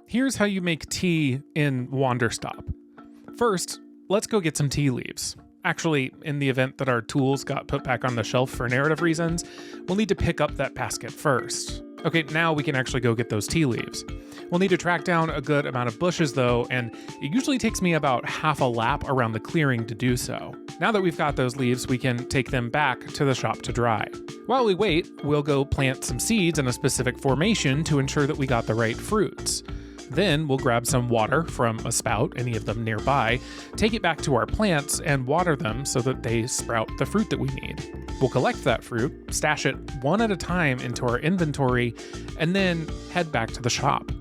Here's how you make tea in Wanderstop. First, let's go get some tea leaves. Actually, in the event that our tools got put back on the shelf for narrative reasons, we'll need to pick up that basket first. Okay, now we can actually go get those tea leaves. We'll need to track down a good amount of bushes though, and it usually takes me about half a lap around the clearing to do so. Now that we've got those leaves, we can take them back to the shop to dry. While we wait, we'll go plant some seeds in a specific formation to ensure that we got the right fruits. Then we'll grab some water from a spout, any of them nearby, take it back to our plants and water them so that they sprout the fruit that we need. We'll collect that fruit, stash it one at a time into our inventory, and then head back to the shop.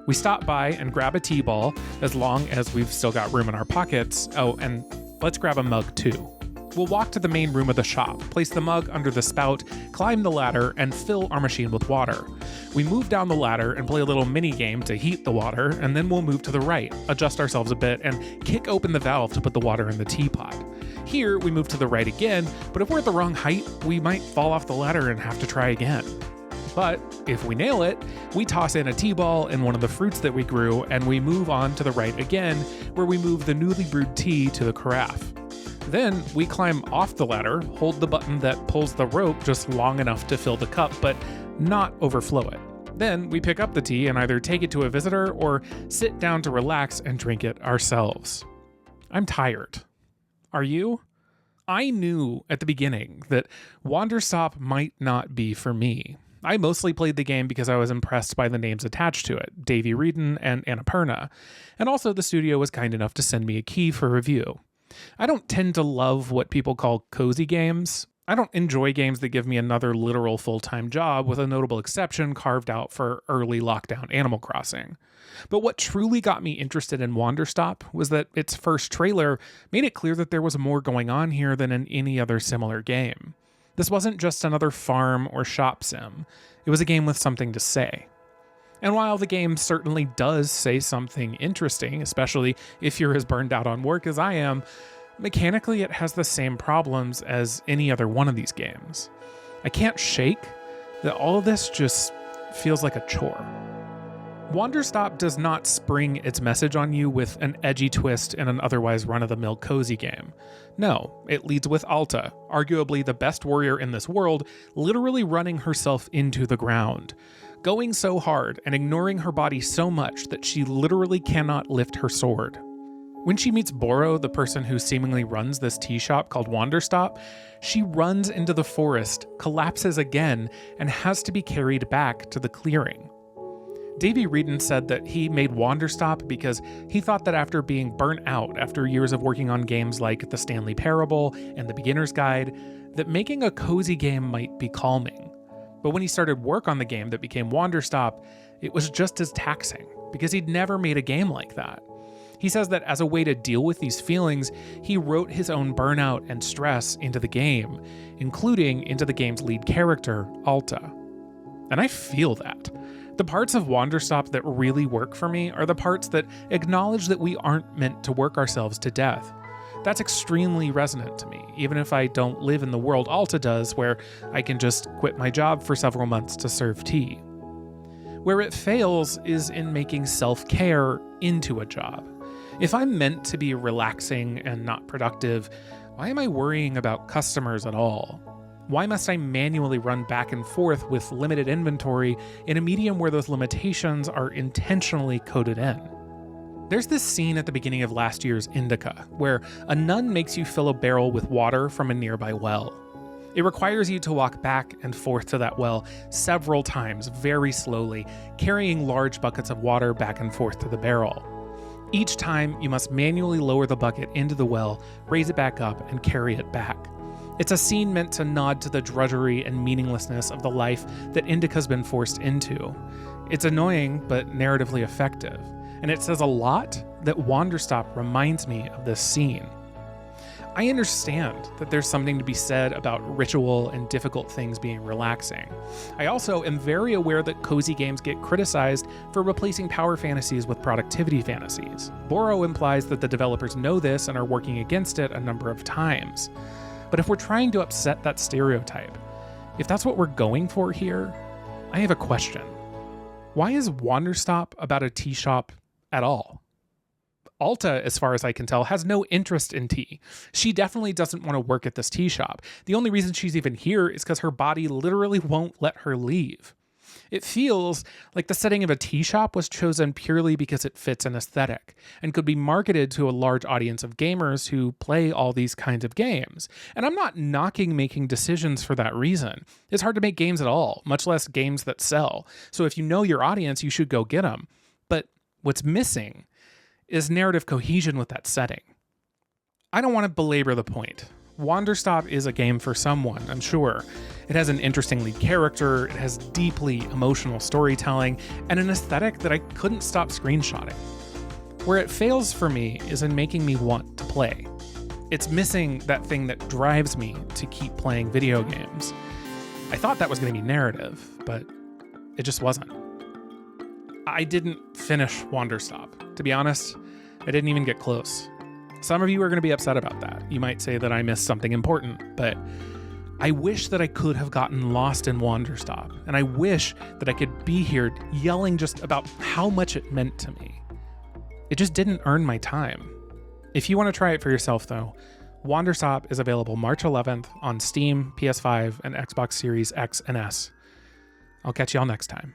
We stop by and grab a tea ball as long as we've still got room in our pockets. Oh, and let's grab a mug too. We'll walk to the main room of the shop, place the mug under the spout, climb the ladder, and fill our machine with water. We move down the ladder and play a little mini game to heat the water, and then we'll move to the right, adjust ourselves a bit, and kick open the valve to put the water in the teapot. Here, we move to the right again, but if we're at the wrong height, we might fall off the ladder and have to try again. But if we nail it, we toss in a tea ball and one of the fruits that we grew, and we move on to the right again, where we move the newly brewed tea to the carafe. Then we climb off the ladder, hold the button that pulls the rope just long enough to fill the cup, but not overflow it. Then we pick up the tea and either take it to a visitor or sit down to relax and drink it ourselves. I'm tired. Are you? I knew at the beginning that Wanderstop might not be for me. I mostly played the game because I was impressed by the names attached to it, Davey Wreden and Annapurna, and also the studio was kind enough to send me a key for review. I don't tend to love what people call cozy games. I don't enjoy games that give me another literal full-time job, with a notable exception carved out for early lockdown Animal Crossing. But what truly got me interested in Wanderstop was that its first trailer made it clear that there was more going on here than in any other similar game. This wasn't just another farm or shop sim. It was a game with something to say. And while the game certainly does say something interesting, especially if you're as burned out on work as I am, mechanically it has the same problems as any other one of these games. I can't shake that all of this just feels like a chore. Wanderstop does not spring its message on you with an edgy twist in an otherwise run-of-the-mill cozy game. No, it leads with Alta, arguably the best warrior in this world, literally running herself into the ground, going so hard and ignoring her body so much that she literally cannot lift her sword. When she meets Boro, the person who seemingly runs this tea shop called Wanderstop, she runs into the forest, collapses again, and has to be carried back to the clearing. Davey Wreden said that he made Wanderstop because he thought that after being burnt out after years of working on games like The Stanley Parable and The Beginner's Guide, that making a cozy game might be calming. But when he started work on the game that became Wanderstop, it was just as taxing, because he'd never made a game like that. He says that as a way to deal with these feelings, he wrote his own burnout and stress into the game, including into the game's lead character, Alta. And I feel that. The parts of Wanderstop that really work for me are the parts that acknowledge that we aren't meant to work ourselves to death. That's extremely resonant to me, even if I don't live in the world Alta does, where I can just quit my job for several months to serve tea. Where it fails is in making self-care into a job. If I'm meant to be relaxing and not productive, why am I worrying about customers at all? Why must I manually run back and forth with limited inventory in a medium where those limitations are intentionally coded in? There's this scene at the beginning of last year's Indika, where a nun makes you fill a barrel with water from a nearby well. It requires you to walk back and forth to that well several times very slowly, carrying large buckets of water back and forth to the barrel. Each time, you must manually lower the bucket into the well, raise it back up, and carry it back. It's a scene meant to nod to the drudgery and meaninglessness of the life that Indika's been forced into. It's annoying, but narratively effective, and it says a lot that Wanderstop reminds me of this scene. I understand that there's something to be said about ritual and difficult things being relaxing. I also am very aware that cozy games get criticized for replacing power fantasies with productivity fantasies. Boro implies that the developers know this and are working against it a number of times. But if we're trying to upset that stereotype, if that's what we're going for here, I have a question. Why is Wanderstop about a tea shop at all? Alta, as far as I can tell, has no interest in tea. She definitely doesn't want to work at this tea shop. The only reason she's even here is because her body literally won't let her leave. It feels like the setting of a tea shop was chosen purely because it fits an aesthetic and could be marketed to a large audience of gamers who play all these kinds of games. And I'm not knocking making decisions for that reason. It's hard to make games at all, much less games that sell. So if you know your audience, you should go get them. But what's missing is narrative cohesion with that setting. I don't want to belabor the point. Wanderstop is a game for someone, I'm sure. It has an interesting lead character, it has deeply emotional storytelling, and an aesthetic that I couldn't stop screenshotting. Where it fails for me is in making me want to play. It's missing that thing that drives me to keep playing video games. I thought that was going to be narrative, but it just wasn't. I didn't finish Wanderstop. To be honest, I didn't even get close. Some of you are going to be upset about that. You might say that I missed something important, but I wish that I could have gotten lost in Wanderstop, and I wish that I could be here yelling just about how much it meant to me. It just didn't earn my time. If you want to try it for yourself, though, Wanderstop is available March 11th on Steam, PS5, and Xbox Series X and S. I'll catch y'all next time.